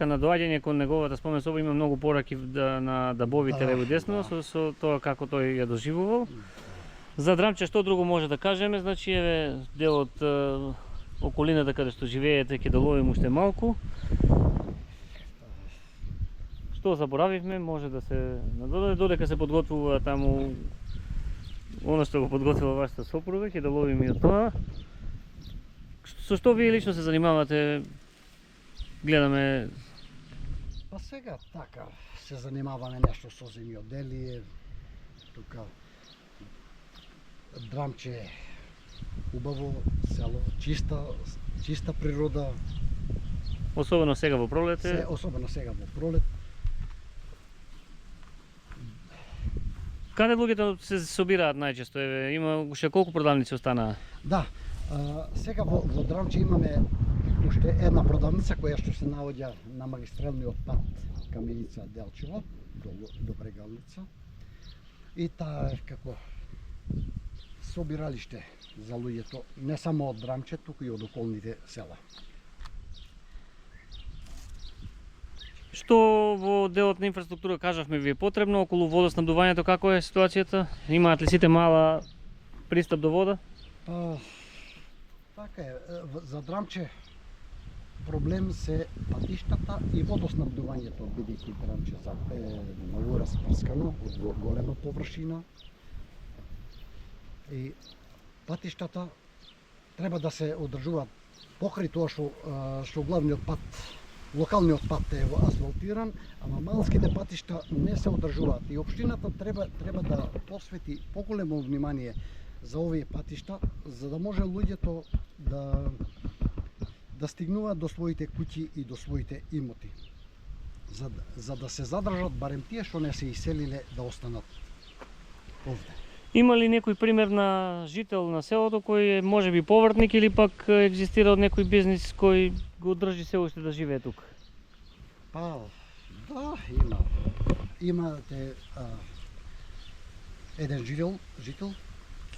На доаѓање кон неговата спомен соба има многу пораки на дабовите лево и десно со тоа како тој ја доживувал. За Драмче што друго може да кажеме, значи еве дел од околината каде што живеете ќе доловим уште малку. Што заборавивме, може да се надодаде додека се подготвува таму она што го подготвила вашата сопруга, ќе доловим и од тоа. Со што вие лично се занимавате? Гледаме. Па сега така се занимаваме нешто со земјоделие, тука Драмче убаво село, чиста природа. Особено сега во пролет. Особено сега во пролет. Каде луѓето се собираат најчесто? Еве, има уште колку продавници останаа? Да, сега во Драмче имаме уште една продавница која што се наоѓа на магистралниот пат Каменица Делчево до Брегалница. И таа е како собиралиште за луѓето не само од Драмче, туку и од околните села. Што во делот на инфраструктура кажавме ви е потребно околу водоснабдувањето, како е ситуацијата? Имаат ли сите мала пристап до вода? Така е, за Драмче проблем се патиштата и водоснабдувањето, бидејќи Драмче е многу распрскано, голема површина. И патиштата треба да се одржуваат покрај тоа што главниот пат, локалниот пат е асфалтиран, ама малските патишта не се одржуваат и општината треба да посвети поголемо внимание за овие патишта, за да може луѓето да стигнуваат до своите куќи и до своите имоти. За да се задржат барем тие што не се иселиле да останат овде. Има ли некој пример на жител на селото кој е можеби повртник или пак екзистира од некој бизнис кој го држи се уште да живее тука? Па, да, имате еден жител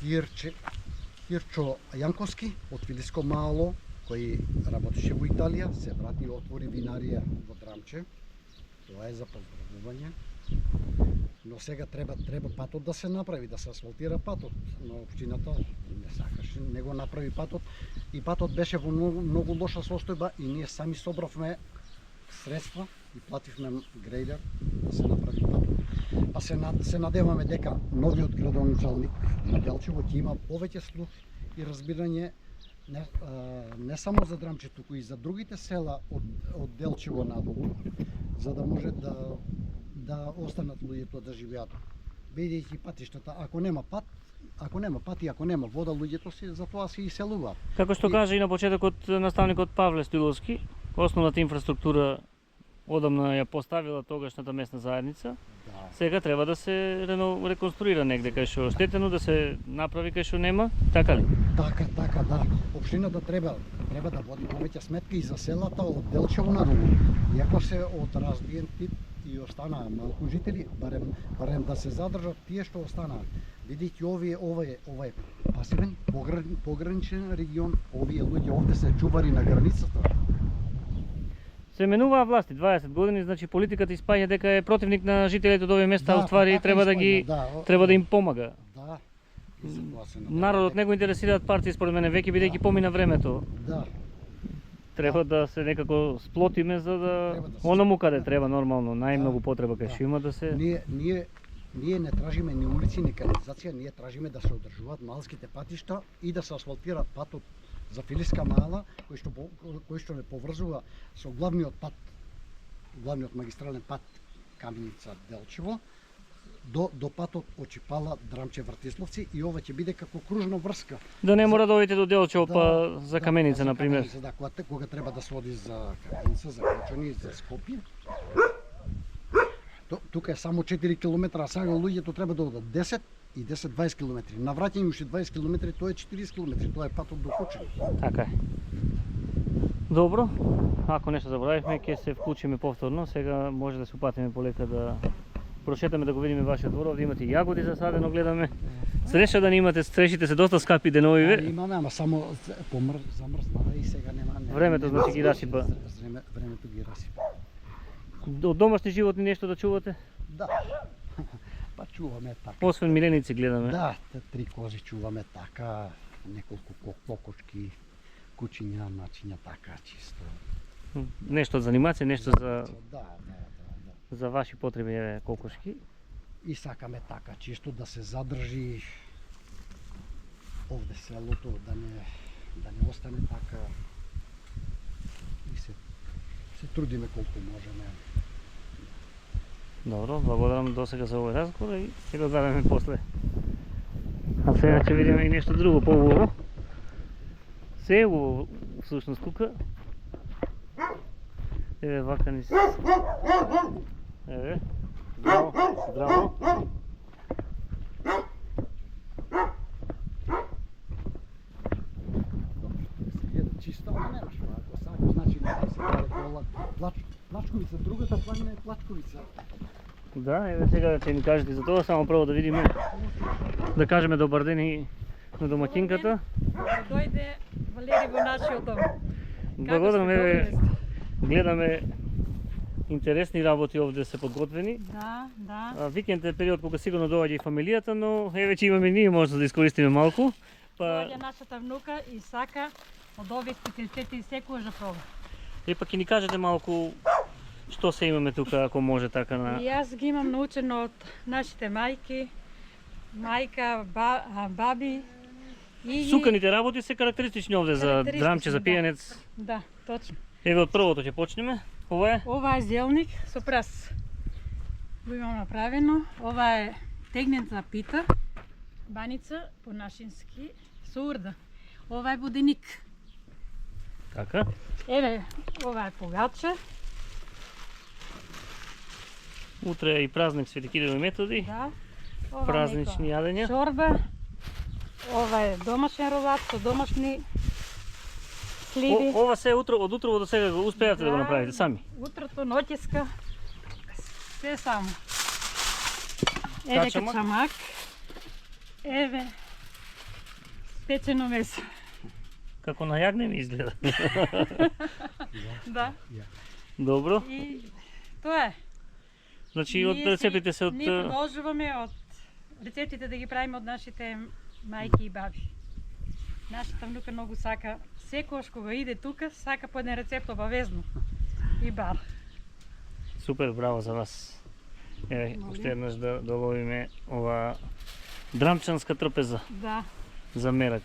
Кирчо Јанковски од Филиско Мало, кој работеше во Италија, се врати и отвори винарија во Драмче. Тоа е за поздравување. Но сега треба патот да се направи, да се асфалтира патот, но општината не сакаше, не го направи патот и патот беше во многу лоша состојба и ние сами собравме средства и плативме грејдер да се направи патот. А се надеваме дека новиот градоначалник на Делчево ќе има повеќе слух и разбирање не само за Драмче, туку и за другите села од Делчево надолу, за да може да останат луѓето да живеат. Бидејќи патиштата, ако нема пат и ако нема вода, луѓето се затоа се иселуваат. Како што кажа и на почетокот наставникот Павле Стоиловски, основната инфраструктура одамна ја поставила тогашната местна заедница. Да. Сега треба да се реконструира негде кај што оштетено, да се направи кај што нема, така ли? Така, да. Општината треба да води повеќе сметка и за селата од Делчево надолу. Иако се од разбиен тип и останаа малку жители, барем да се задржат тие што останаа. Бидејќи ова е пасивен, пограничен регион, овие луѓе овде се чувари на границата. Се менуваа власти 20 години, значи политиката испаѓа дека е противник на жителите од овие места, уствари треба да им помага. Да. Народот не го интересираат партии според мене веќе бидејќи помина времето. Да. Треба да се некако сплотиме за да онаму каде треба нормално, најмногу потреба кај што има да се. Ние не тражиме ни улици, ни канализација, ние тражиме да се одржуваат малските патишта и да се асфалтира патот за Филиска Мала, кој што не поврзува со главниот магистрален пат Каменица Делчево до патот од Чипала Драмче Вратисловци и ова ќе биде како кружна врска. Да не мора да одите до Делчево па за Каменица на пример. Да, кога треба да се оди за Каменица, за Кочани, за Скопје. Тука е само 4 км, а сега луѓето треба да одат 10 и 10-20 км. На враќање уште 20 км, тоа е 40 км, тоа е патот до Кочани. Така е. Добро, ако нешто заборавивме, ќе се вклучиме повторно. Сега може да се упатиме полека да прошетаме да го видиме вашиот двор. Овде имате јагоди засадено, гледаме. Среќа да не имате, стрешите се доста скапи деновиве. Имаме, ама само замрзнаа и сега нема. Времето значи ги расипа. Времето ги расипа. Од домашни животни нешто да чувате? Да. Па чуваме така. Освен миленици гледаме. Да, 3 кози чуваме така, неколку кокошки, кучиња, начиња така чисто. Нешто од занимација, нешто за Да. за ваши потреби, еве кокошки. И сакаме така чисто да се задржи овде селото, да не остане така. И се трудиме колку можеме. Добро, благодарам досега за овој разговор и ќе го завеме после. А сега ќе видиме и нешто друго поубаво. Се е убаво, всушност кука. Еве вака ни се. Еве. Здраво, здраво. Чисто, ама немаш, ако сакаш, значи не се прави кола. Плачковица, другата планина е Плачковица. Да, еве сега ќе ни кажете за тоа, само прво да видиме, да кажеме добар ден и на домаќинката. Дојде Валери во нашиот дом. Благодарам, Како сте, еве, добри сте? гледаме интересни работи овде се подготвени. Да. Викенд е период кога сигурно доаѓа и фамилијата, но еве че имаме ние можда да искористиме малку. Доаѓа нашата внука и сака од овие специјалитети и секојаш да проба. И пак ќе ни кажете малку што се имаме тука, ако може така на... И јас ги имам научено од нашите мајки, мајка, баби и... Суканите работи се карактеристични овде за Карактеристични, драмче, за да. пијанец. Да, точно. Еве од првото ќе почнеме. Ова е? Ова е зелник со прас. Го имам направено. Ова е тегнета пита, баница по нашински со урда. Ова е буденик. Така. Еве, ова е погаче. Утре е и празник Свети Кирил и Методи. Да. Ова Празнични нека јадења. Чорба. Ова е домашен ролат со домашни сливи. Ова се од утрово до сега го успеавте да го направите сами. Утрото, ноќеска. Се само. Еве Качамак. качамак. Еве печено месо. Како на јагне ми изгледа. Да. Добро. И тоа е. Значи од рецептите се од... Ние продолжуваме од рецептите да ги правиме од нашите мајки и баби. Нашата внука многу сака, секогаш кога иде тука, сака по еден рецепт обавезно. И бар. Супер, браво за вас. Еве, Молим. уште еднаш да ловиме ова драмчанска трпеза Да. за мерак.